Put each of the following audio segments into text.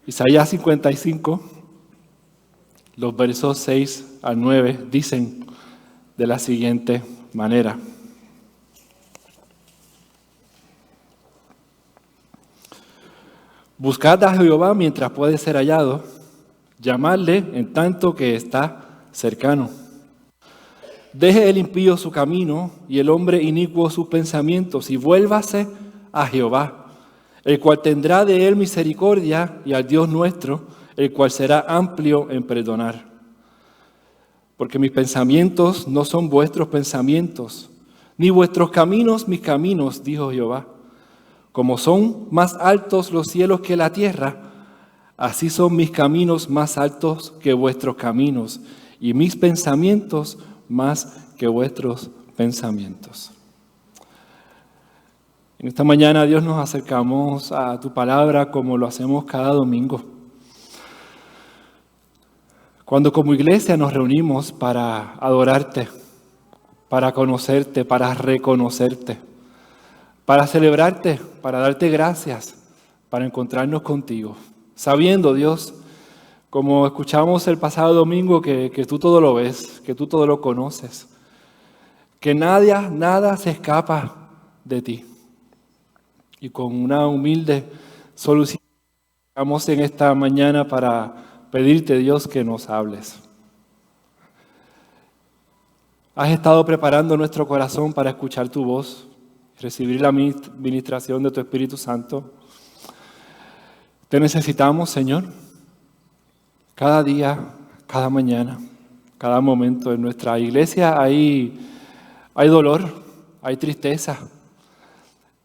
Isaías 55, los versos 6 al 9 dicen de la siguiente manera. Buscad a Jehová mientras puede ser hallado, llamadle en tanto que está cercano. Deje el impío su camino y el hombre inicuo sus pensamientos y vuélvase a Jehová, el cual tendrá de él misericordia, y al Dios nuestro, el cual será amplio en perdonar. Porque mis pensamientos no son vuestros pensamientos, ni vuestros caminos mis caminos, dijo Jehová. Como son más altos los cielos que la tierra, así son mis caminos más altos que vuestros caminos, y mis pensamientos más que vuestros pensamientos. En esta mañana, Dios, nos acercamos a tu palabra como lo hacemos cada domingo. Cuando como iglesia nos reunimos para adorarte, para conocerte, para reconocerte, para celebrarte, para darte gracias, para encontrarnos contigo. Sabiendo, Dios, como escuchamos el pasado domingo, que tú todo lo ves, que tú todo lo conoces, que nada se escapa de ti. Y con una humilde solución estamos en esta mañana para pedirte, Dios, que nos hables. Has estado preparando nuestro corazón para escuchar tu voz, recibir la ministración de tu Espíritu Santo. Te necesitamos, Señor, cada día, cada mañana, cada momento. En nuestra iglesia hay dolor, hay tristeza,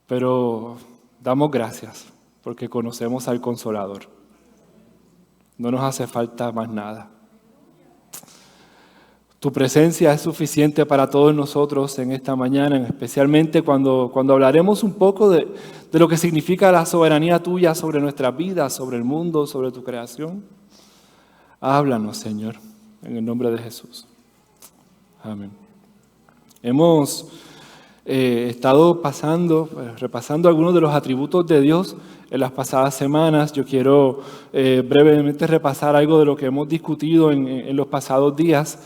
pero damos gracias porque conocemos al Consolador. No nos hace falta más nada. Tu presencia es suficiente para todos nosotros en esta mañana, especialmente cuando hablaremos un poco de lo que significa la soberanía tuya sobre nuestras vidas, sobre el mundo, sobre tu creación. Háblanos, Señor, en el nombre de Jesús. Amén. Hemos estado repasando algunos de los atributos de Dios en las pasadas semanas. Yo quiero brevemente repasar algo de lo que hemos discutido en los pasados días.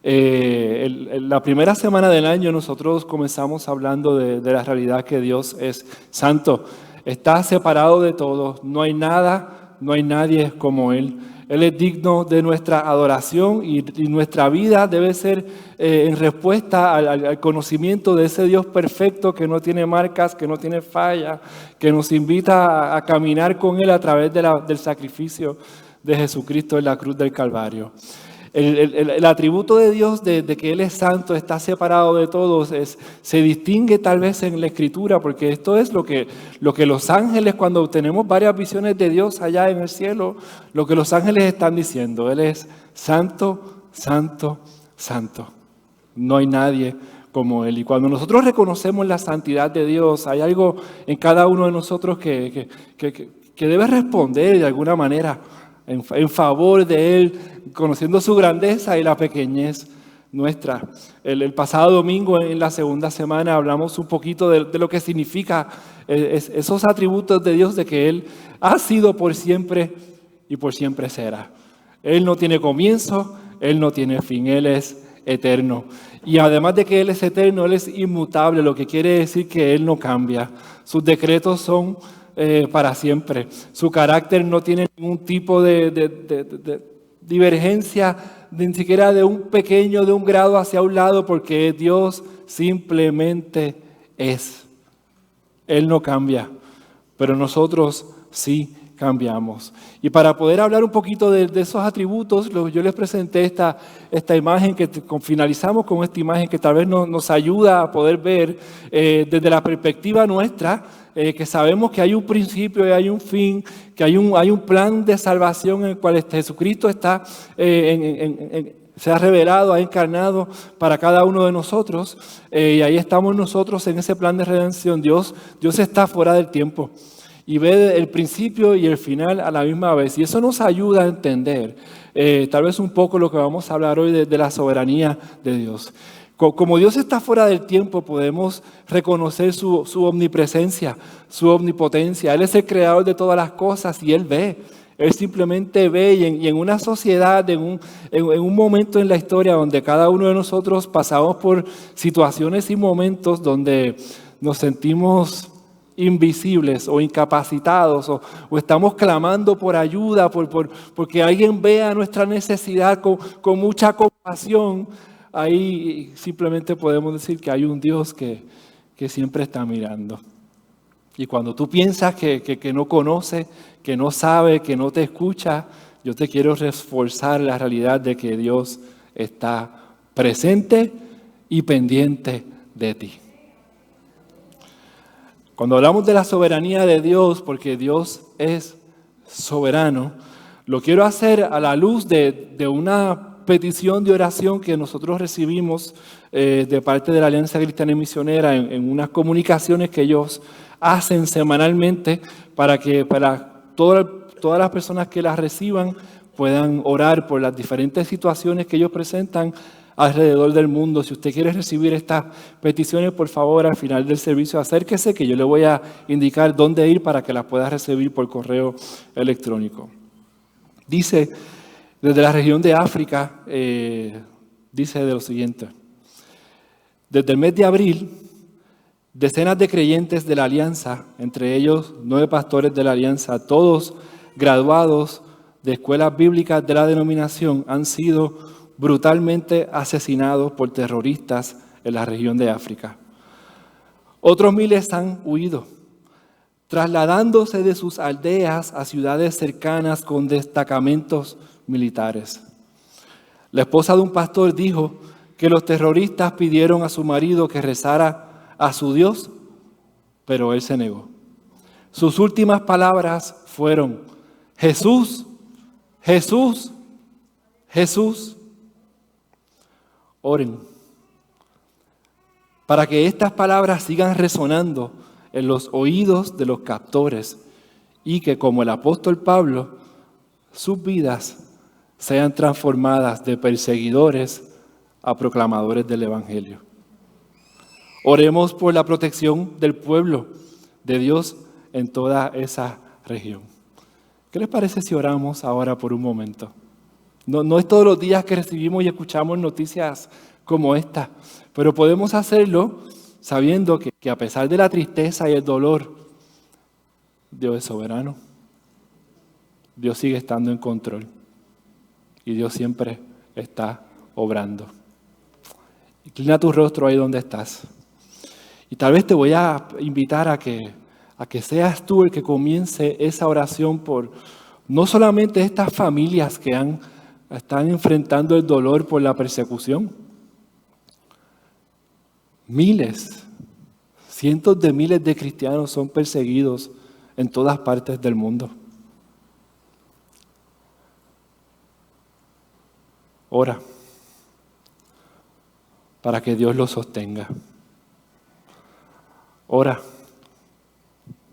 La primera semana del año nosotros comenzamos hablando de la realidad que Dios es santo. Está separado de todo. No hay nada, no hay nadie como Él. Él es digno de nuestra adoración y nuestra vida debe ser en respuesta al conocimiento de ese Dios perfecto que no tiene marcas, que no tiene falla, que nos invita a caminar con Él a través del sacrificio de Jesucristo en la cruz del Calvario. El atributo de Dios de que Él es santo, está separado de todos, se distingue tal vez en la Escritura, porque esto es lo que los ángeles, cuando tenemos varias visiones de Dios allá en el cielo, lo que los ángeles están diciendo. Él es santo, santo, santo. No hay nadie como Él. Y cuando nosotros reconocemos la santidad de Dios, hay algo en cada uno de nosotros que debe responder de alguna manera en favor de Él, conociendo su grandeza y la pequeñez nuestra. El pasado domingo, en la segunda semana, hablamos un poquito de lo que significa esos atributos de Dios, de que Él ha sido por siempre y por siempre será. Él no tiene comienzo, Él no tiene fin, Él es eterno. Y además de que Él es eterno, Él es inmutable, lo que quiere decir que Él no cambia. Sus decretos son para siempre. Su carácter no tiene ningún tipo de divergencia, ni siquiera de un grado hacia un lado, porque Dios simplemente es. Él no cambia, pero nosotros sí cambiamos. Y para poder hablar un poquito de esos atributos, yo les presenté esta imagen, finalizamos con esta imagen que tal vez nos ayuda a poder ver desde la perspectiva nuestra, que sabemos que hay un principio y hay un fin, que hay un plan de salvación en el cual Jesucristo está se ha revelado, ha encarnado para cada uno de nosotros, y ahí estamos nosotros en ese plan de redención. Dios está fuera del tiempo y ve el principio y el final a la misma vez, y eso nos ayuda a entender tal vez un poco lo que vamos a hablar hoy de la soberanía de Dios. Como Dios está fuera del tiempo, podemos reconocer su omnipresencia, su omnipotencia. Él es el creador de todas las cosas y Él ve Él simplemente ve y en una sociedad, en un momento en la historia donde cada uno de nosotros pasamos por situaciones y momentos donde nos sentimos invisibles o incapacitados o estamos clamando por ayuda, porque alguien vea nuestra necesidad con mucha compasión, ahí simplemente podemos decir que hay un Dios que siempre está mirando. Y cuando tú piensas que no conoce, que no sabe, que no te escucha, yo te quiero reforzar la realidad de que Dios está presente y pendiente de ti. Cuando hablamos de la soberanía de Dios, porque Dios es soberano, lo quiero hacer a la luz de una petición de oración que nosotros recibimos de parte de la Alianza Cristiana y Misionera en unas comunicaciones que ellos hacen semanalmente para que todas las personas que las reciban puedan orar por las diferentes situaciones que ellos presentan alrededor del mundo. Si usted quiere recibir estas peticiones, por favor, al final del servicio, acérquese que yo le voy a indicar dónde ir para que las pueda recibir por correo electrónico. Dice, desde la región de África, dice de lo siguiente: desde el mes de abril, decenas de creyentes de la Alianza, entre ellos 9 pastores de la Alianza, todos graduados de escuelas bíblicas de la denominación, han sido brutalmente asesinados por terroristas en la región de África. Otros miles han huido, trasladándose de sus aldeas a ciudades cercanas con destacamentos militares. La esposa de un pastor dijo que los terroristas pidieron a su marido que rezara a su Dios, pero él se negó. Sus últimas palabras fueron: Jesús, Jesús, Jesús. Oren para que estas palabras sigan resonando en los oídos de los captores y que, como el apóstol Pablo, sus vidas sean transformadas de perseguidores a proclamadores del Evangelio. Oremos por la protección del pueblo de Dios en toda esa región. ¿Qué les parece si oramos ahora por un momento? No es todos los días que recibimos y escuchamos noticias como esta, pero podemos hacerlo sabiendo que a pesar de la tristeza y el dolor, Dios es soberano. Dios sigue estando en control y Dios siempre está obrando. Inclina tu rostro ahí donde estás. Y tal vez te voy a invitar a que seas tú el que comience esa oración por no solamente estas familias que están enfrentando el dolor por la persecución. Miles, cientos de miles de cristianos son perseguidos en todas partes del mundo. Ora para que Dios los sostenga. Ora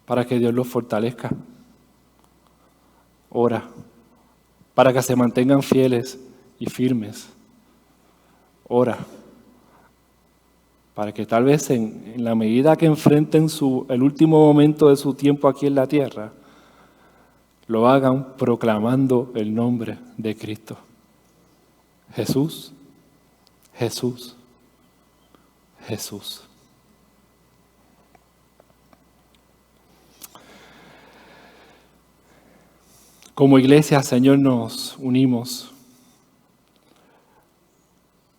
para que Dios los fortalezca. Ora para que se mantengan fieles y firmes. Ora para que tal vez en la medida que enfrenten el último momento de su tiempo aquí en la tierra, lo hagan proclamando el nombre de Cristo. Jesús, Jesús, Jesús. Como iglesia, Señor, nos unimos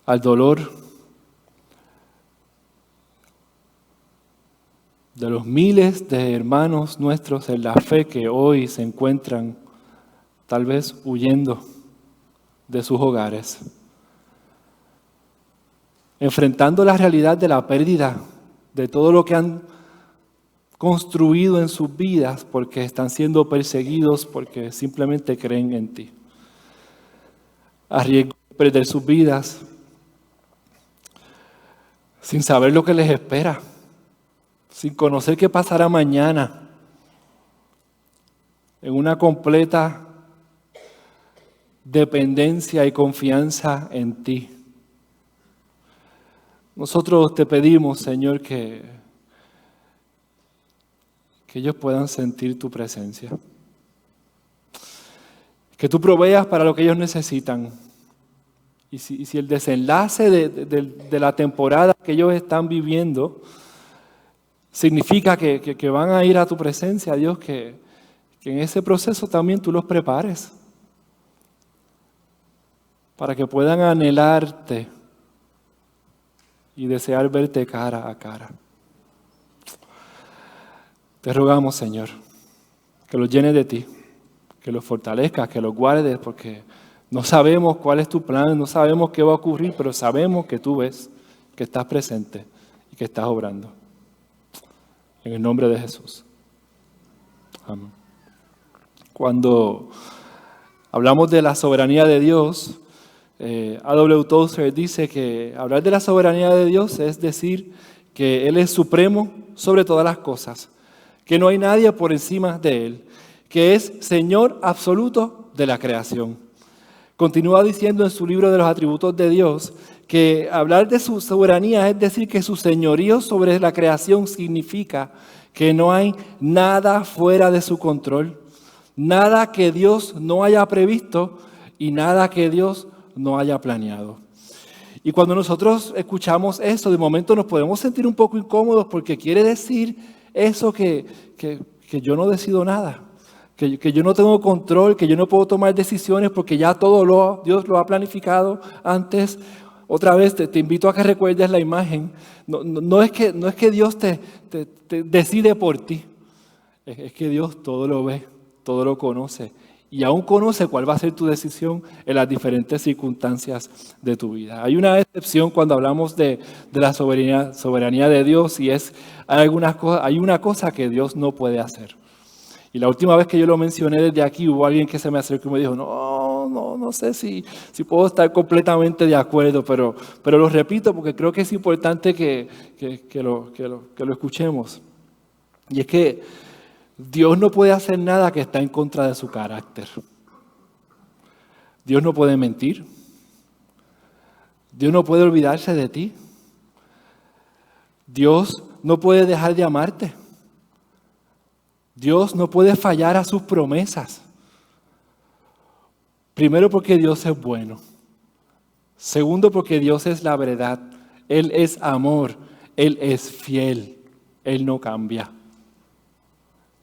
al dolor de los miles de hermanos nuestros en la fe que hoy se encuentran tal vez huyendo de sus hogares, enfrentando la realidad de la pérdida de todo lo que han construido en sus vidas porque están siendo perseguidos porque simplemente creen en ti. A riesgo de perder sus vidas sin saber lo que les espera, sin conocer qué pasará mañana, en una completa dependencia y confianza en ti. Nosotros te pedimos, Señor, que ellos puedan sentir tu presencia. Que tú proveas para lo que ellos necesitan. Y si el desenlace de la temporada que ellos están viviendo significa que van a ir a tu presencia, Dios, que en ese proceso también tú los prepares para que puedan anhelarte y desear verte cara a cara. Te rogamos, Señor, que los llenes de ti, que los fortalezcas, que los guardes, porque no sabemos cuál es tu plan, no sabemos qué va a ocurrir, pero sabemos que tú ves, que estás presente y que estás obrando. En el nombre de Jesús. Amén. Cuando hablamos de la soberanía de Dios, A.W. Tozer dice que hablar de la soberanía de Dios es decir que Él es supremo sobre todas las cosas, que no hay nadie por encima de Él, que es Señor absoluto de la creación. Continúa diciendo en su libro de los atributos de Dios que hablar de su soberanía es decir que su señorío sobre la creación significa que no hay nada fuera de su control, nada que Dios no haya previsto y nada que Dios no haya planeado. Y cuando nosotros escuchamos esto, de momento nos podemos sentir un poco incómodos porque quiere decir eso que yo no decido nada. Que yo no tengo control, que yo no puedo tomar decisiones porque ya todo Dios lo ha planificado antes. Otra vez te invito a que recuerdes la imagen. No es que Dios te decide por ti. Es que Dios todo lo ve, todo lo conoce. Y aún conoce cuál va a ser tu decisión en las diferentes circunstancias de tu vida. Hay una excepción cuando hablamos de la soberanía de Dios y hay una cosa que Dios no puede hacer. Y la última vez que yo lo mencioné desde aquí, hubo alguien que se me acercó y me dijo, no sé si puedo estar completamente de acuerdo, pero lo repito porque creo que es importante que lo escuchemos. Y es que Dios no puede hacer nada que está en contra de su carácter. Dios no puede mentir. Dios no puede olvidarse de ti. Dios no puede dejar de amarte. Dios no puede fallar a sus promesas. Primero porque Dios es bueno. Segundo porque Dios es la verdad. Él es amor. Él es fiel. Él no cambia.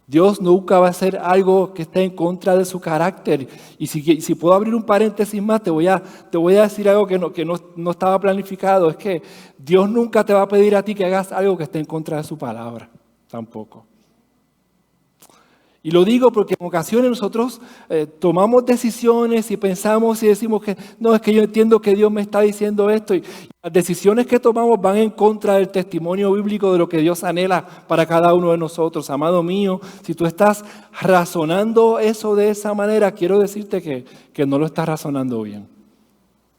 Dios nunca va a hacer algo que esté en contra de su carácter. Y si puedo abrir un paréntesis más, te voy a decir algo que no estaba planificado. Es que Dios nunca te va a pedir a ti que hagas algo que esté en contra de su palabra. Tampoco. Y lo digo porque en ocasiones nosotros tomamos decisiones y pensamos y decimos que no, es que yo entiendo que Dios me está diciendo esto. Y las decisiones que tomamos van en contra del testimonio bíblico de lo que Dios anhela para cada uno de nosotros. Amado mío, si tú estás razonando eso de esa manera, quiero decirte que no lo estás razonando bien.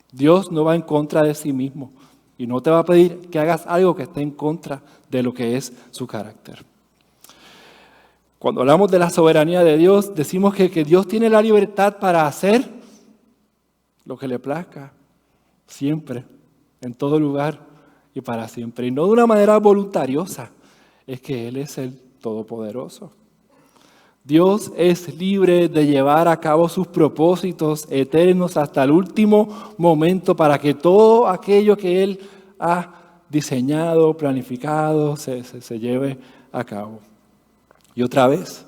Dios no va en contra de sí mismo y no te va a pedir que hagas algo que esté en contra de lo que es su carácter. Cuando hablamos de la soberanía de Dios, decimos que Dios tiene la libertad para hacer lo que le plazca, siempre, en todo lugar y para siempre. Y no de una manera voluntariosa, es que Él es el Todopoderoso. Dios es libre de llevar a cabo sus propósitos eternos hasta el último momento para que todo aquello que Él ha diseñado, planificado, se lleve a cabo. Y otra vez,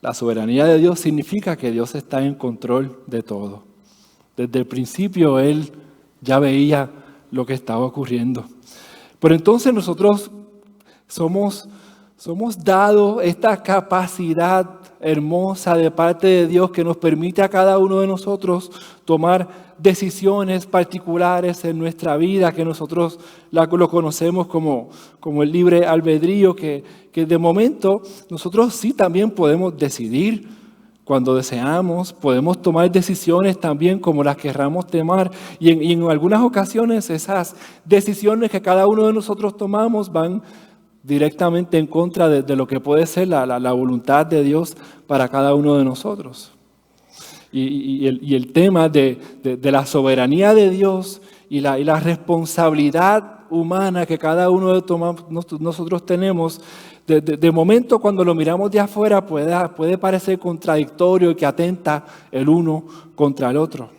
la soberanía de Dios significa que Dios está en control de todo. Desde el principio Él ya veía lo que estaba ocurriendo. Pero entonces nosotros somos dados esta capacidad hermosa de parte de Dios que nos permite a cada uno de nosotros tomar decisiones particulares en nuestra vida, que nosotros lo conocemos como el libre albedrío, que de momento nosotros sí también podemos decidir cuando deseamos, podemos tomar decisiones también como las querramos tomar, y en algunas ocasiones esas decisiones que cada uno de nosotros tomamos van directamente en contra de lo que puede ser la voluntad de Dios para cada uno de nosotros. Y el tema de la soberanía de Dios y la responsabilidad humana que cada uno de nosotros tenemos, de momento cuando lo miramos de afuera puede parecer contradictorio y que atenta el uno contra el otro.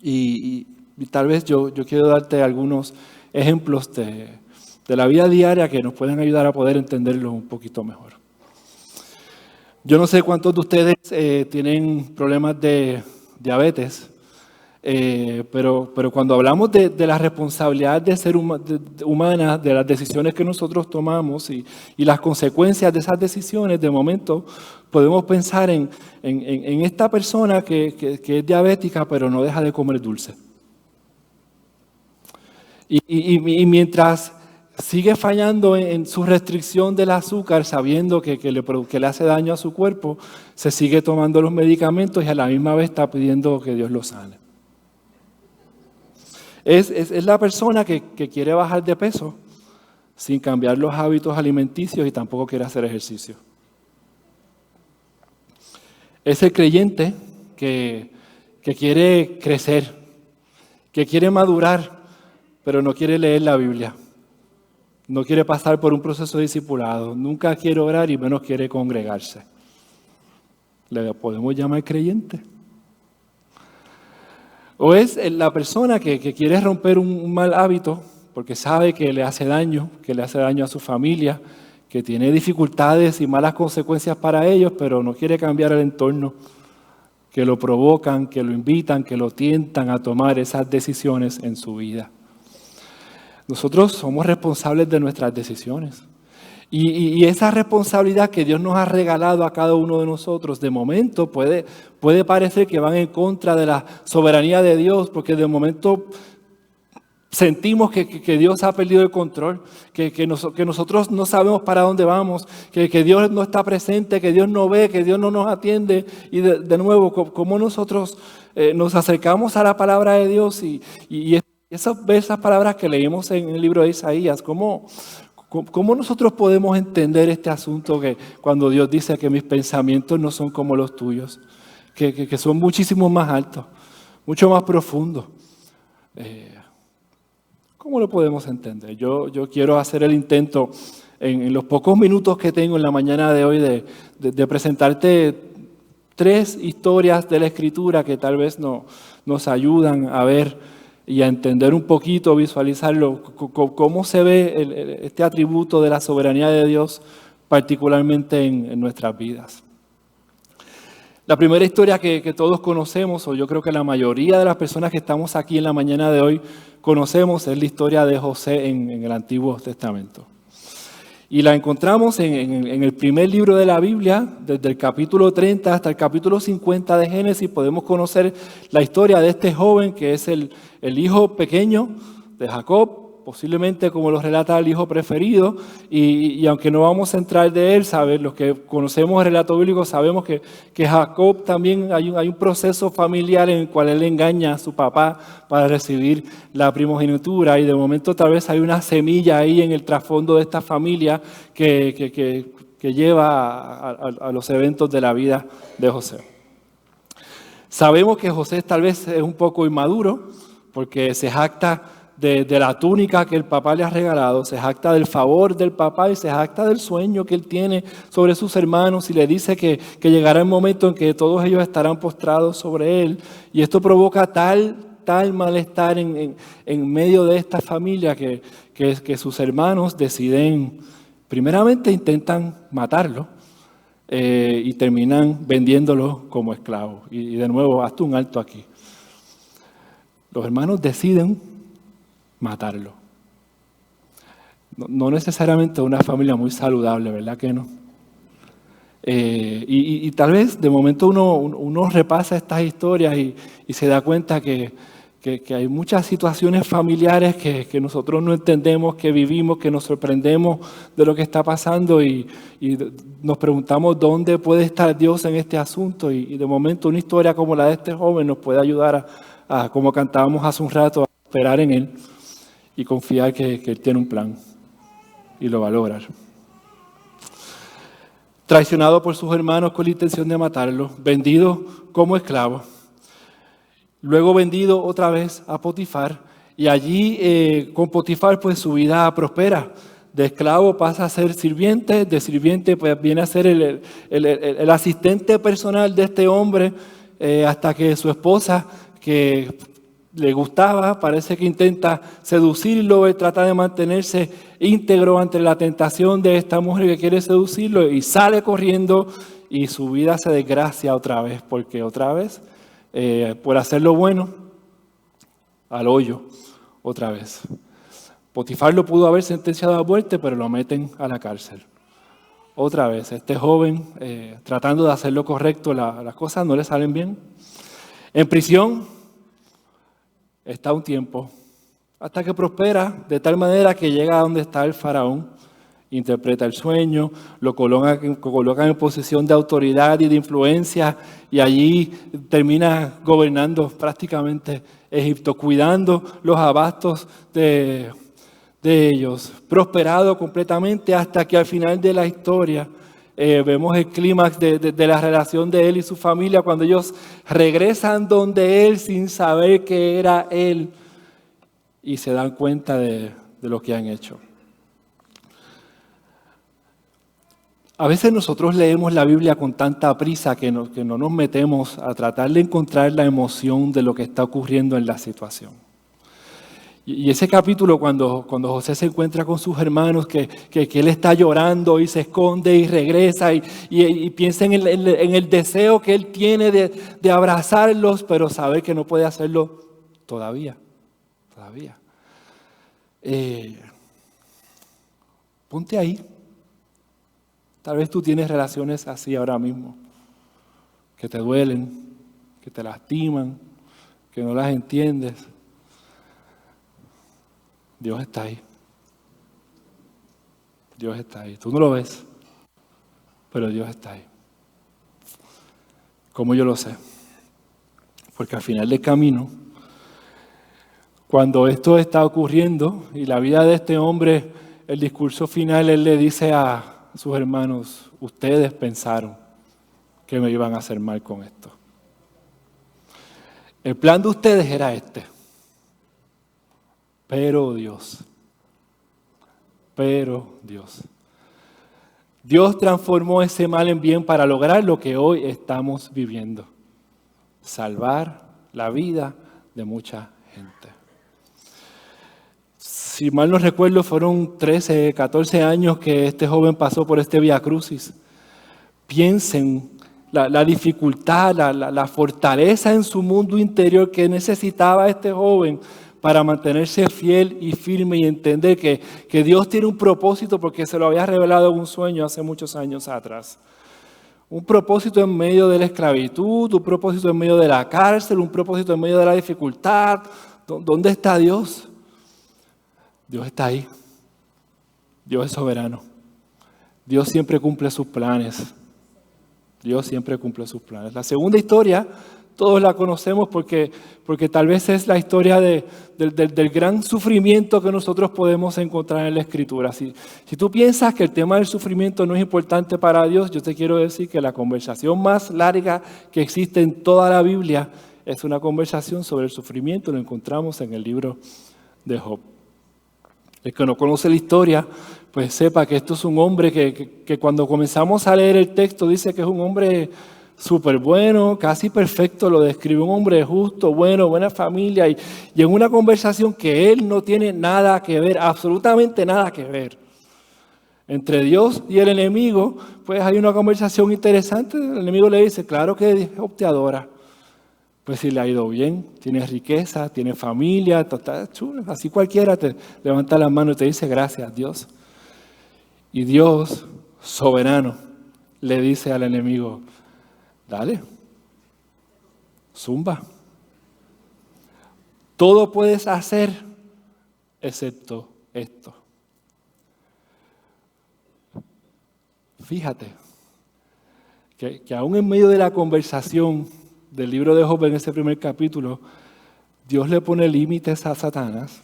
Y tal vez yo quiero darte algunos ejemplos de la vida diaria que nos pueden ayudar a poder entenderlo un poquito mejor. Yo no sé cuántos de ustedes tienen problemas de diabetes, pero cuando hablamos de la responsabilidad de ser humana, de las decisiones que nosotros tomamos y las consecuencias de esas decisiones, de momento podemos pensar en esta persona que es diabética, pero no deja de comer dulce. Y mientras sigue fallando en su restricción del azúcar, sabiendo que le hace daño a su cuerpo, se sigue tomando los medicamentos y a la misma vez está pidiendo que Dios lo sane. Es la persona que quiere bajar de peso sin cambiar los hábitos alimenticios y tampoco quiere hacer ejercicio. Es el creyente que quiere crecer, que quiere madurar, pero no quiere leer la Biblia. No quiere pasar por un proceso de discipulado, nunca quiere orar y menos quiere congregarse. ¿Le podemos llamar creyente? O es la persona que quiere romper un mal hábito porque sabe que le hace daño a su familia, que tiene dificultades y malas consecuencias para ellos, pero no quiere cambiar el entorno, que lo provocan, que lo invitan, que lo tientan a tomar esas decisiones en su vida. Nosotros somos responsables de nuestras decisiones. Y esa responsabilidad que Dios nos ha regalado a cada uno de nosotros, de momento puede parecer que van en contra de la soberanía de Dios, porque de momento sentimos que Dios ha perdido el control, que nosotros no sabemos para dónde vamos, que Dios no está presente, que Dios no ve, que Dios no nos atiende. Y de nuevo, cómo nosotros nos acercamos a la palabra de Dios y esas palabras que leímos en el libro de Isaías, ¿cómo nosotros podemos entender este asunto que cuando Dios dice que mis pensamientos no son como los tuyos, que son muchísimo más altos, mucho más profundos? ¿Cómo lo podemos entender? Yo quiero hacer el intento en los pocos minutos que tengo en la mañana de hoy de presentarte 3 historias de la Escritura que tal vez nos ayudan a ver y a entender un poquito, visualizarlo, cómo se ve este atributo de la soberanía de Dios, particularmente en nuestras vidas. La primera historia que todos conocemos, o yo creo que la mayoría de las personas que estamos aquí en la mañana de hoy conocemos, es la historia de José en el Antiguo Testamento. Y la encontramos en el primer libro de la Biblia, desde el capítulo 30 hasta el capítulo 50 de Génesis. Podemos conocer la historia de este joven que es el hijo pequeño de Jacob, posiblemente como lo relata el hijo preferido. Y aunque no vamos a entrar de él, ¿sabes? Los que conocemos el relato bíblico sabemos que Jacob también hay un proceso familiar en el cual él engaña a su papá para recibir la primogenitura, y de momento tal vez hay una semilla ahí en el trasfondo de esta familia que lleva a los eventos de la vida de José. Sabemos que José tal vez es un poco inmaduro porque se jacta de la túnica que el papá le ha regalado, se jacta del favor del papá y se jacta del sueño que él tiene sobre sus hermanos, y le dice que llegará el momento en que todos ellos estarán postrados sobre él, y esto provoca tal malestar en medio de esta familia que sus hermanos deciden, primeramente intentan matarlo y terminan vendiéndolo como esclavo. Y de nuevo, hazte un alto aquí. Los hermanos deciden matarlo. No necesariamente una familia muy saludable, ¿verdad que no? Y tal vez de momento uno repasa estas historias y se da cuenta que hay muchas situaciones familiares que nosotros no entendemos, que vivimos, que nos sorprendemos de lo que está pasando y nos preguntamos dónde puede estar Dios en este asunto, y de momento una historia como la de este joven nos puede ayudar a como cantábamos hace un rato, a esperar en Él y confiar que Él tiene un plan y lo va a lograr. Traicionado por sus hermanos con la intención de matarlo, vendido como esclavo, luego vendido otra vez a Potifar, Y allí con Potifar pues su vida prospera. De esclavo pasa a ser sirviente, de sirviente pues viene a ser el asistente personal de este hombre hasta que su esposa, que le gustaba, parece que intenta seducirlo, él trata de mantenerse íntegro ante la tentación de esta mujer que quiere seducirlo y sale corriendo y su vida se desgracia otra vez, porque otra vez, por hacer lo bueno, al hoyo, otra vez. Potifar lo pudo haber sentenciado a muerte, pero lo meten a la cárcel. Otra vez, este joven tratando de hacer lo correcto, las cosas no le salen bien. En prisión está un tiempo, hasta que prospera de tal manera que llega a donde está el faraón, interpreta el sueño, lo coloca en posición de autoridad y de influencia y allí termina gobernando prácticamente Egipto, cuidando los abastos de ellos, prosperado completamente hasta que al final de la historia vemos el clímax de la relación de él y su familia cuando ellos regresan donde él sin saber que era él y se dan cuenta de lo que han hecho. A veces nosotros leemos la Biblia con tanta prisa que no nos metemos a tratar de encontrar la emoción de lo que está ocurriendo en la situación. Y ese capítulo, cuando José se encuentra con sus hermanos, que él está llorando y se esconde y regresa y piensa en el deseo que él tiene de abrazarlos, pero sabe que no puede hacerlo todavía. Ponte ahí. Tal vez tú tienes relaciones así ahora mismo, que te duelen, que te lastiman, que no las entiendes. Dios está ahí. Dios está ahí. Tú no lo ves, pero Dios está ahí. ¿Cómo yo lo sé? Porque al final del camino, cuando esto está ocurriendo y la vida de este hombre, el discurso final, él le dice a sus hermanos, ustedes pensaron que me iban a hacer mal con esto. El plan de ustedes era este. Pero Dios transformó ese mal en bien para lograr lo que hoy estamos viviendo. Salvar la vida de mucha gente. Si mal no recuerdo, fueron 13, 14 años que este joven pasó por este Vía Crucis. Piensen la dificultad, la fortaleza en su mundo interior que necesitaba este joven para mantenerse fiel y firme y entender que Dios tiene un propósito porque se lo había revelado en un sueño hace muchos años atrás. Un propósito en medio de la esclavitud, un propósito en medio de la cárcel, un propósito en medio de la dificultad. ¿Dónde está Dios? Dios está ahí. Dios es soberano. Dios siempre cumple sus planes. Dios siempre cumple sus planes. La segunda historia, todos la conocemos porque tal vez es la historia del gran sufrimiento que nosotros podemos encontrar en la Escritura. Si tú piensas que el tema del sufrimiento no es importante para Dios, yo te quiero decir que la conversación más larga que existe en toda la Biblia es una conversación sobre el sufrimiento. Lo encontramos en el libro de Job. El que no conoce la historia, pues sepa que esto es un hombre que cuando comenzamos a leer el texto dice que es un hombre súper bueno, casi perfecto, lo describe un hombre justo, bueno, buena familia y en una conversación que él no tiene nada que ver, absolutamente nada que ver. Entre Dios y el enemigo, pues hay una conversación interesante. El enemigo le dice, claro que Job te adora. Pues si le ha ido bien, tiene riqueza, tiene familia, está chulo. Así cualquiera te levanta la mano y te dice gracias, Dios. Y Dios, soberano, le dice al enemigo, dale, zumba. Todo puedes hacer excepto esto. Fíjate que aún en medio de la conversación del libro de Job en ese primer capítulo, Dios le pone límites a Satanás.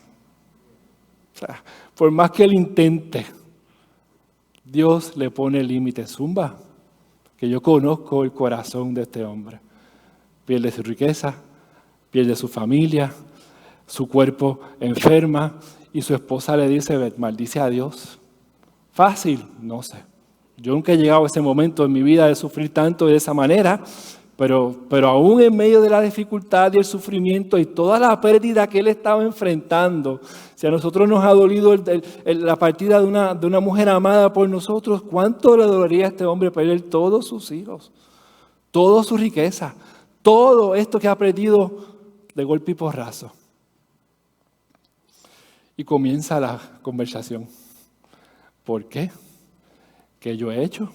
O sea, por más que él intente, Dios le pone límites. Zumba, que yo conozco el corazón de este hombre. Pierde su riqueza, pierde su familia, su cuerpo enferma y su esposa le dice, maldice a Dios. Fácil, no sé. Yo nunca he llegado a ese momento en mi vida de sufrir tanto de esa manera, pero aún en medio de la dificultad y el sufrimiento y toda la pérdida que él estaba enfrentando, si a nosotros nos ha dolido la partida de una mujer amada por nosotros, ¿cuánto le dolería a este hombre perder todos sus hijos, toda su riqueza, todo esto que ha perdido de golpe y porrazo? Y comienza la conversación. ¿Por qué? ¿Qué yo he hecho?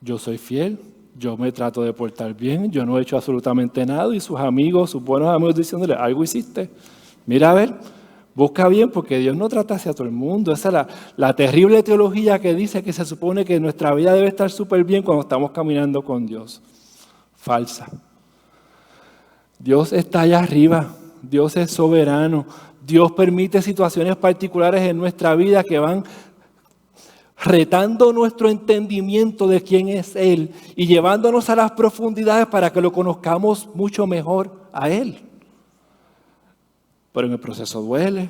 Yo soy fiel, yo me trato de portar bien, yo no he hecho absolutamente nada. Y sus amigos, sus buenos amigos diciéndole, algo hiciste. Mira a ver, busca bien porque Dios no trata hacia todo el mundo. Esa es la terrible teología que dice que se supone que nuestra vida debe estar súper bien cuando estamos caminando con Dios. Falsa. Dios está allá arriba, Dios es soberano. Dios permite situaciones particulares en nuestra vida que van retando nuestro entendimiento de quién es Él y llevándonos a las profundidades para que lo conozcamos mucho mejor a Él. Pero en el proceso duele,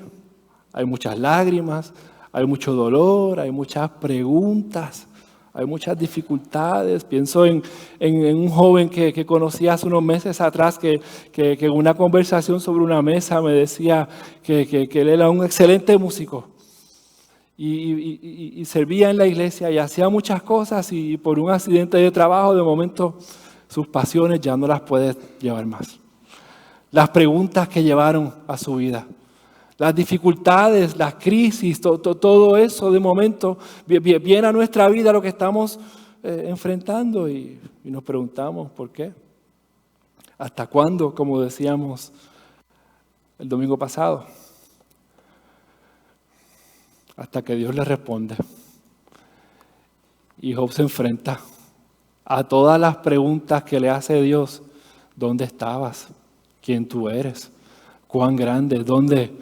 hay muchas lágrimas, hay mucho dolor, hay muchas preguntas, hay muchas dificultades. Pienso en un joven que conocí hace unos meses atrás que en una conversación sobre una mesa me decía que él era un excelente músico y servía en la iglesia y hacía muchas cosas y por un accidente de trabajo de momento sus pasiones ya no las puede llevar más. Las preguntas que llevaron a su vida. Las dificultades, las crisis, todo eso de momento viene a nuestra vida lo que estamos enfrentando y nos preguntamos ¿por qué? ¿Hasta cuándo? Como decíamos el domingo pasado. Hasta que Dios le responde. Y Job se enfrenta a todas las preguntas que le hace Dios. ¿Dónde estabas? ¿Quién tú eres? ¿Cuán grande? ¿Dónde?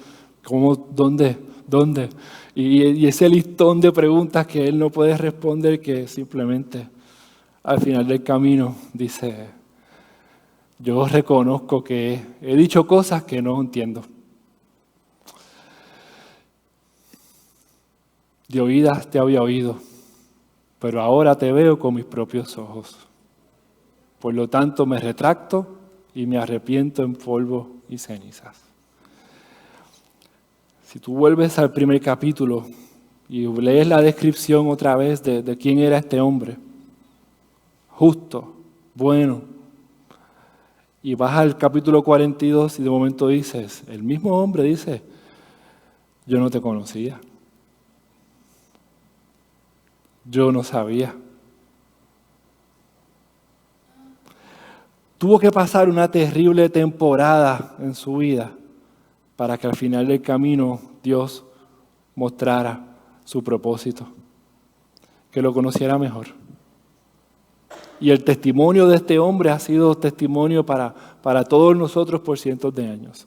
¿Cómo? ¿Dónde? Y ese listón de preguntas que él no puede responder, que simplemente al final del camino dice, yo reconozco que he dicho cosas que no entiendo. De oídas te había oído, pero ahora te veo con mis propios ojos. Por lo tanto me retracto y me arrepiento en polvo y cenizas. Si tú vuelves al primer capítulo y lees la descripción otra vez de quién era este hombre, justo, bueno, y vas al capítulo 42 y de momento dices, el mismo hombre dice, yo no te conocía, yo no sabía. Tuvo que pasar una terrible temporada en su vida para que al final del camino Dios mostrara su propósito, que lo conociera mejor. Y el testimonio de este hombre ha sido testimonio para todos nosotros por cientos de años.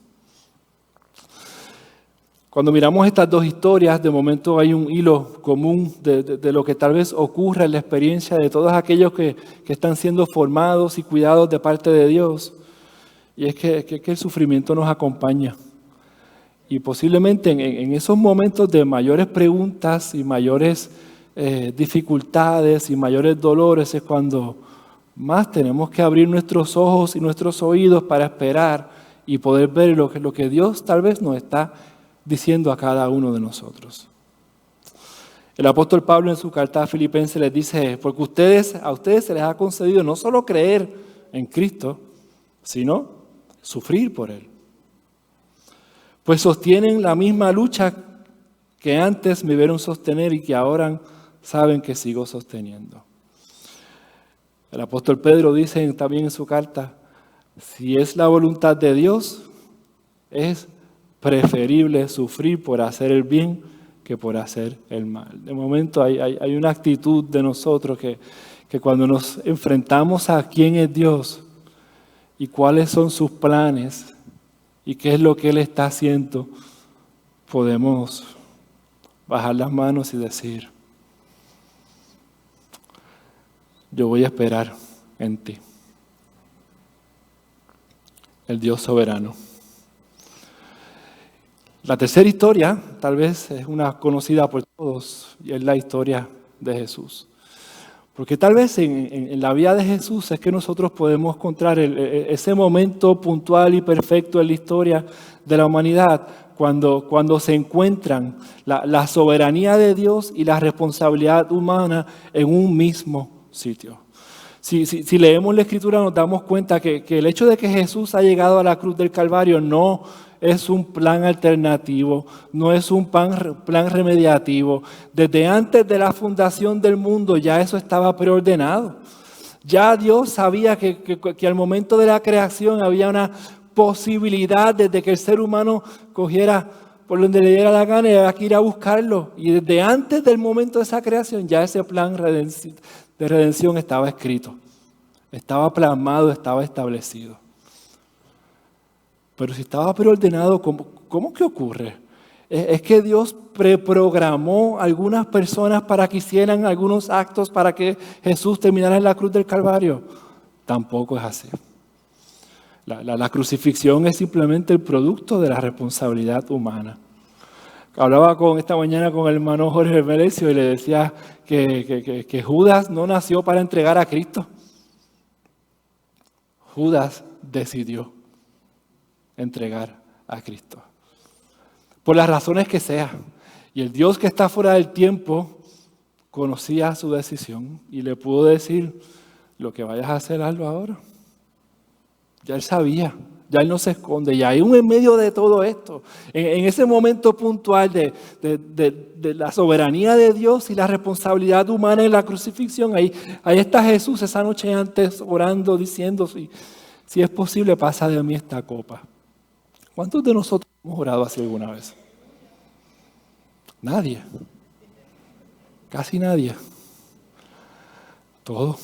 Cuando miramos estas dos historias, de momento hay un hilo común de lo que tal vez ocurra en la experiencia de todos aquellos que están siendo formados y cuidados de parte de Dios. Y es que el sufrimiento nos acompaña. Y posiblemente en esos momentos de mayores preguntas y mayores dificultades y mayores dolores es cuando más tenemos que abrir nuestros ojos y nuestros oídos para esperar y poder ver lo que Dios tal vez nos está diciendo a cada uno de nosotros. El apóstol Pablo en su carta a Filipenses les dice, porque a ustedes se les ha concedido no solo creer en Cristo, sino sufrir por Él. Pues sostienen la misma lucha que antes me vieron sostener y que ahora saben que sigo sosteniendo. El apóstol Pedro dice también en su carta, si es la voluntad de Dios, es preferible sufrir por hacer el bien que por hacer el mal. De momento hay una actitud de nosotros que cuando nos enfrentamos a quién es Dios y cuáles son sus planes y qué es lo que Él está haciendo, podemos bajar las manos y decir, yo voy a esperar en ti, el Dios soberano. La tercera historia, tal vez es una conocida por todos, y es la historia de Jesús. Porque tal vez en la vida de Jesús es que nosotros podemos encontrar ese momento puntual y perfecto en la historia de la humanidad, cuando se encuentran la soberanía de Dios y la responsabilidad humana en un mismo sitio. Si leemos la Escritura nos damos cuenta que el hecho de que Jesús ha llegado a la cruz del Calvario no es un plan alternativo, no es un plan remediativo. Desde antes de la fundación del mundo ya eso estaba preordenado. Ya Dios sabía que al momento de la creación había una posibilidad desde que el ser humano cogiera por donde le diera la gana y había que ir a buscarlo. Y desde antes del momento de esa creación ya ese plan de redención estaba escrito, estaba plasmado, estaba establecido. Pero si estaba preordenado, ¿cómo que ocurre? Es que Dios preprogramó a algunas personas para que hicieran algunos actos para que Jesús terminara en la cruz del Calvario. Tampoco es así. La crucifixión es simplemente el producto de la responsabilidad humana. Hablaba esta mañana con el hermano Jorge Merecio y le decía que Judas no nació para entregar a Cristo. Judas decidió entregar a Cristo. Por las razones que sea. Y el Dios que está fuera del tiempo conocía su decisión y le pudo decir, lo que vayas a hacer, hazlo ahora. Ya él sabía, ya él no se esconde. Y aún en medio de todo esto, en ese momento puntual de la soberanía de Dios y la responsabilidad humana en la crucifixión, ahí está Jesús esa noche antes orando, diciendo, si es posible, pasa de mí esta copa. ¿Cuántos de nosotros hemos orado así alguna vez? Nadie. Casi nadie. Todo.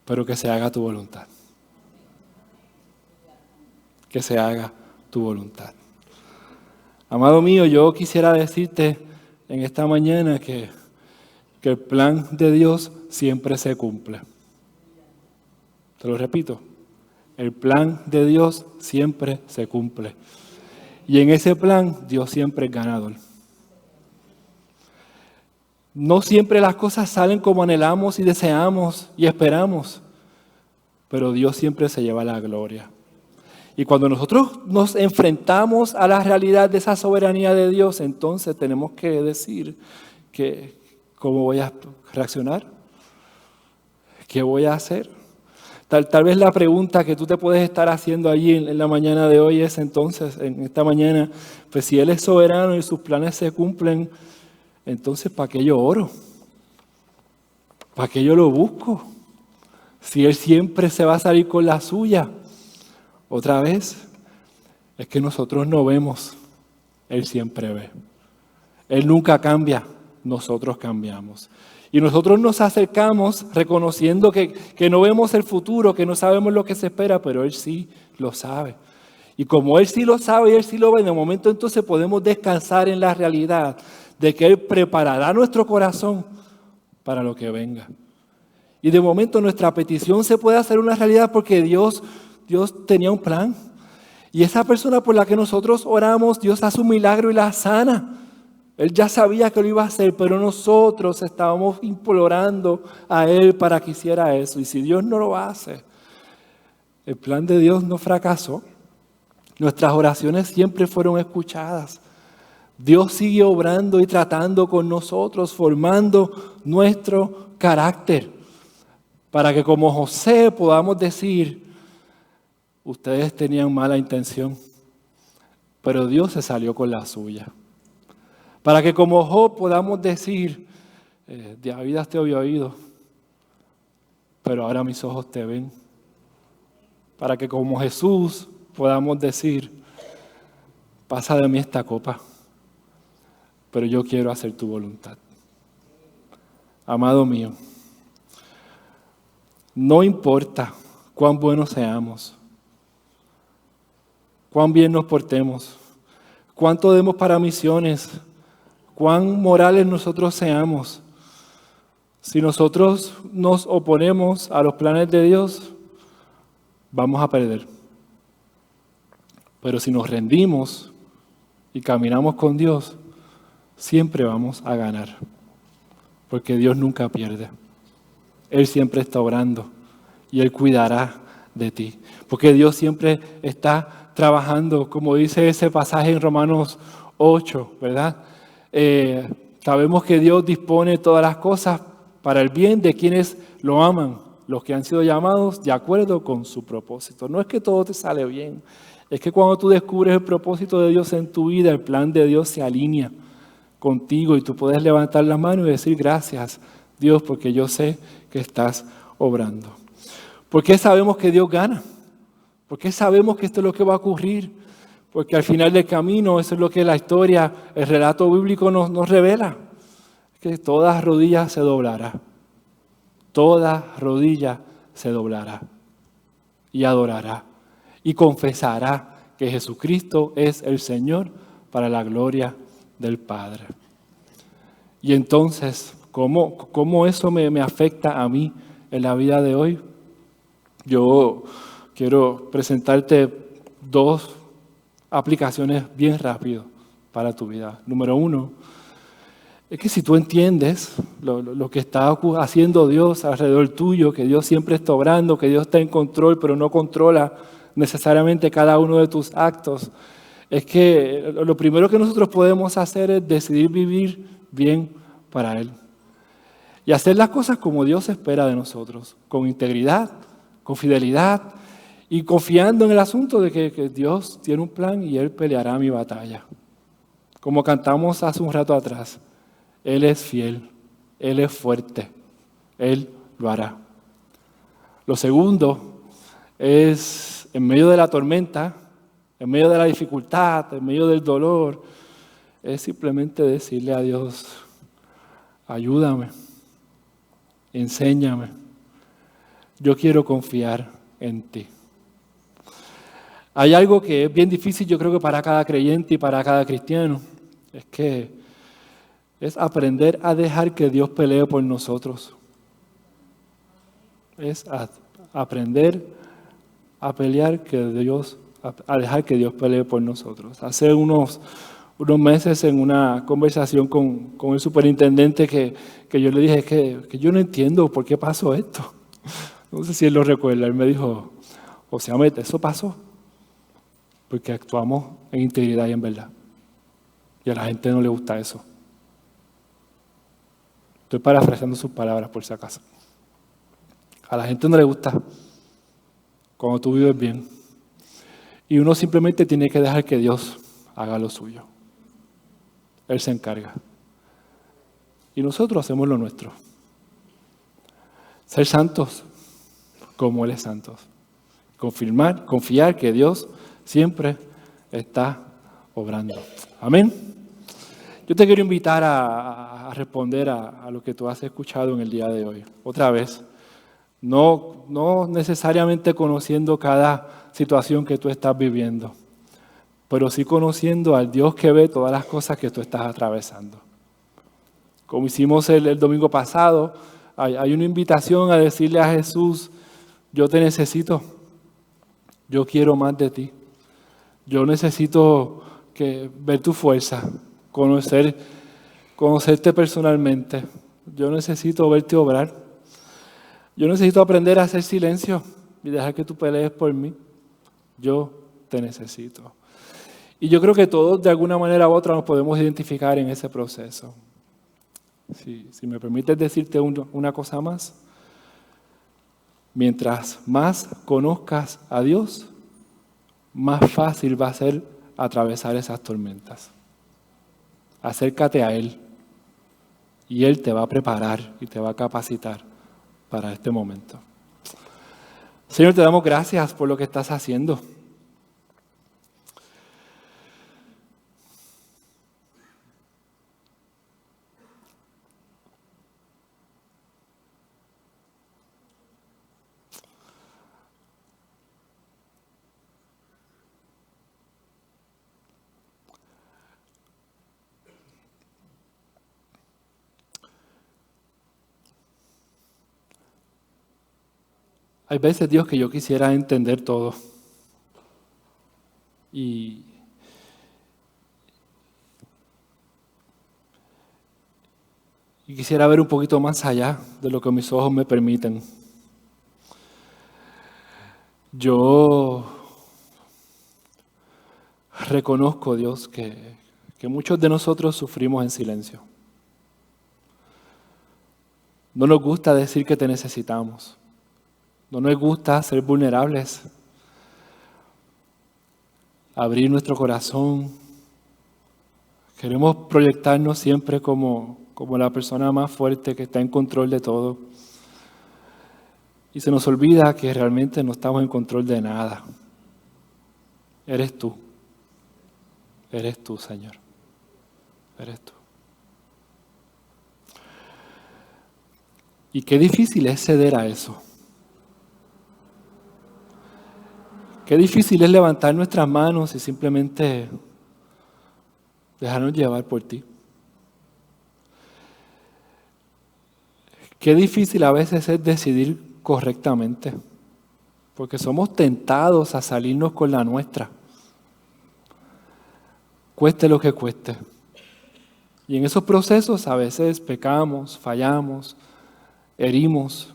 Pero que se haga tu voluntad. Que se haga tu voluntad. Amado mío, yo quisiera decirte en esta mañana que el plan de Dios siempre se cumple. Te lo repito. El plan de Dios siempre se cumple. Y en ese plan, Dios siempre es ganador. No siempre las cosas salen como anhelamos y deseamos y esperamos, pero Dios siempre se lleva la gloria. Y cuando nosotros nos enfrentamos a la realidad de esa soberanía de Dios, entonces tenemos que decir cómo voy a reaccionar, qué voy a hacer. Tal vez la pregunta que tú te puedes estar haciendo allí en la mañana de hoy es entonces, en esta mañana, pues si Él es soberano y sus planes se cumplen, entonces ¿para qué yo oro? ¿Para qué yo lo busco? Si Él siempre se va a salir con la suya. Otra vez, es que nosotros no vemos, Él siempre ve. Él nunca cambia, nosotros cambiamos. Y nosotros nos acercamos reconociendo que no vemos el futuro, que no sabemos lo que se espera, pero Él sí lo sabe. Y como Él sí lo sabe y Él sí lo ve, en el momento entonces podemos descansar en la realidad de que Él preparará nuestro corazón para lo que venga. Y de momento nuestra petición se puede hacer una realidad porque Dios tenía un plan. Y esa persona por la que nosotros oramos, Dios hace un milagro y la sana. Él ya sabía que lo iba a hacer, pero nosotros estábamos implorando a Él para que hiciera eso. Y si Dios no lo hace, el plan de Dios no fracasó. Nuestras oraciones siempre fueron escuchadas. Dios sigue obrando y tratando con nosotros, formando nuestro carácter, para que como José podamos decir, ustedes tenían mala intención, pero Dios se salió con la suya. Para que como Job podamos decir, de a vida te había oído, pero ahora mis ojos te ven. Para que como Jesús podamos decir, pasa de mí esta copa, pero yo quiero hacer tu voluntad. Amado mío, no importa cuán buenos seamos, cuán bien nos portemos, cuánto demos para misiones, cuán morales nosotros seamos. Si nosotros nos oponemos a los planes de Dios, vamos a perder. Pero si nos rendimos y caminamos con Dios, siempre vamos a ganar. Porque Dios nunca pierde. Él siempre está orando y Él cuidará de ti. Porque Dios siempre está trabajando, como dice ese pasaje en Romanos 8, ¿verdad? Sabemos que Dios dispone todas las cosas para el bien de quienes lo aman, los que han sido llamados de acuerdo con su propósito. No es que todo te sale bien, es que cuando tú descubres el propósito de Dios en tu vida, el plan de Dios se alinea contigo y tú puedes levantar la mano y decir gracias, Dios, porque yo sé que estás obrando. ¿Por qué sabemos que Dios gana? ¿Por qué sabemos que esto es lo que va a ocurrir? Porque al final del camino, eso es lo que la historia, el relato bíblico nos revela, que toda rodilla se doblará. Toda rodilla se doblará y adorará y confesará que Jesucristo es el Señor para la gloria del Padre. Y entonces, ¿cómo eso me afecta a mí en la vida de hoy? Yo quiero presentarte 2 aplicaciones bien rápido para tu vida. Número 1, es que si tú entiendes lo que está haciendo Dios alrededor tuyo, que Dios siempre está obrando, que Dios está en control, pero no controla necesariamente cada uno de tus actos, es que lo primero que nosotros podemos hacer es decidir vivir bien para Él. Y hacer las cosas como Dios espera de nosotros, con integridad, con fidelidad y confiando en el asunto de que Dios tiene un plan y Él peleará mi batalla. Como cantamos hace un rato atrás, Él es fiel, Él es fuerte, Él lo hará. Lo segundo es, en medio de la tormenta, en medio de la dificultad, en medio del dolor, es simplemente decirle a Dios, ayúdame, enséñame, yo quiero confiar en ti. Hay algo que es bien difícil, yo creo que para cada creyente y para cada cristiano, es aprender a dejar que Dios pelee por nosotros. Es aprender a pelear a dejar que Dios pelee por nosotros. Hace unos meses en una conversación con el superintendente que yo le dije que yo no entiendo por qué pasó esto. No sé si él lo recuerda. Él me dijo, Mete, eso pasó porque actuamos en integridad y en verdad. Y a la gente no le gusta eso. Estoy parafraseando sus palabras por si acaso. A la gente no le gusta cuando tú vives bien. Y uno simplemente tiene que dejar que Dios haga lo suyo. Él se encarga. Y nosotros hacemos lo nuestro. Ser santos como Él es santo. Confiar que Dios siempre está obrando. Amén. Yo te quiero invitar a responder a lo que tú has escuchado en el día de hoy. Otra vez, no necesariamente conociendo cada situación que tú estás viviendo, pero sí conociendo al Dios que ve todas las cosas que tú estás atravesando. Como hicimos el domingo pasado, hay una invitación a decirle a Jesús, yo te necesito, yo quiero más de ti, yo necesito ver tu fuerza, conocerte personalmente, yo necesito verte obrar, yo necesito aprender a hacer silencio y dejar que tú pelees por mí, yo te necesito. Y yo creo que todos de alguna manera u otra nos podemos identificar en ese proceso. Si me permites decirte una cosa más, mientras más conozcas a Dios, más fácil va a ser atravesar esas tormentas. Acércate a Él y Él te va a preparar y te va a capacitar para este momento. Señor, te damos gracias por lo que estás haciendo. Hay veces, Dios, que yo quisiera entender todo. Y quisiera ver un poquito más allá de lo que mis ojos me permiten. Yo reconozco, Dios, que muchos de nosotros sufrimos en silencio. No nos gusta decir que te necesitamos. No nos gusta ser vulnerables. Abrir nuestro corazón. Queremos proyectarnos siempre como la persona más fuerte que está en control de todo. Y se nos olvida que realmente no estamos en control de nada. Eres tú. Eres tú, Señor. Eres tú. Y qué difícil es ceder a eso. Qué difícil es levantar nuestras manos y simplemente dejarnos llevar por ti. Qué difícil a veces es decidir correctamente, porque somos tentados a salirnos con la nuestra, cueste lo que cueste. Y en esos procesos a veces pecamos, fallamos, herimos,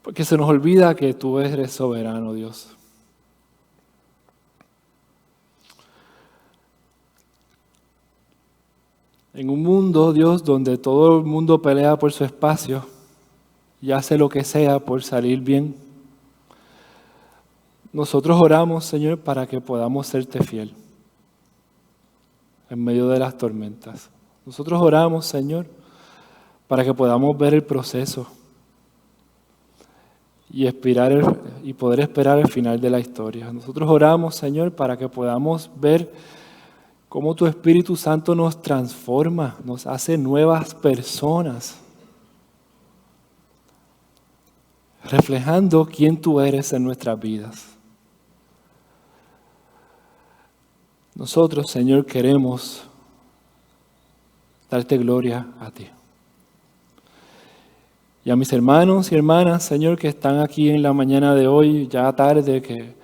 porque se nos olvida que tú eres soberano, Dios. En un mundo, Dios, donde todo el mundo pelea por su espacio y hace lo que sea por salir bien, nosotros oramos, Señor, para que podamos serte fiel en medio de las tormentas. Nosotros oramos, Señor, para que podamos ver el proceso y poder esperar el final de la historia. Nosotros oramos, Señor, para que podamos ver cómo tu Espíritu Santo nos transforma, nos hace nuevas personas, reflejando quién tú eres en nuestras vidas. Nosotros, Señor, queremos darte gloria a ti. Y a mis hermanos y hermanas, Señor, que están aquí en la mañana de hoy, ya tarde, que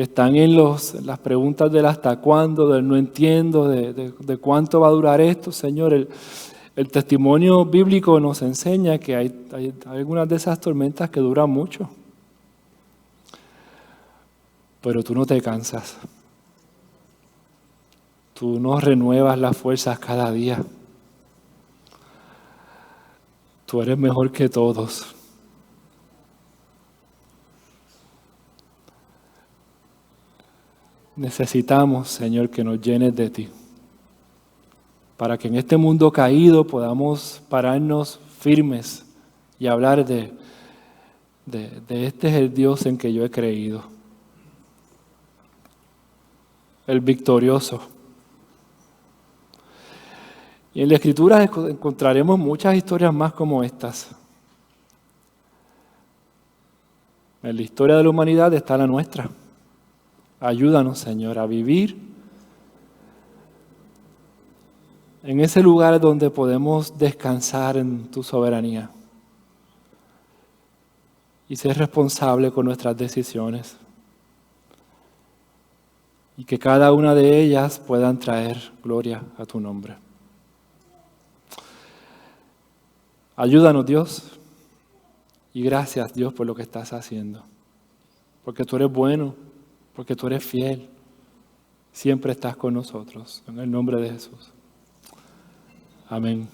están en las preguntas del hasta cuándo, del no entiendo, de cuánto va a durar esto, Señor. El testimonio bíblico nos enseña que hay algunas de esas tormentas que duran mucho. Pero tú no te cansas. Tú nos renuevas las fuerzas cada día. Tú eres mejor que todos. Necesitamos, Señor, que nos llenes de ti, para que en este mundo caído podamos pararnos firmes y hablar de este es el Dios en que yo he creído, el victorioso. Y en la Escritura encontraremos muchas historias más como estas. En la historia de la humanidad está la nuestra. Ayúdanos, Señor, a vivir en ese lugar donde podemos descansar en tu soberanía y ser responsable con nuestras decisiones. Y que cada una de ellas puedan traer gloria a tu nombre. Ayúdanos, Dios, y gracias, Dios, por lo que estás haciendo. Porque tú eres bueno, porque tú eres fiel. Siempre estás con nosotros. En el nombre de Jesús. Amén.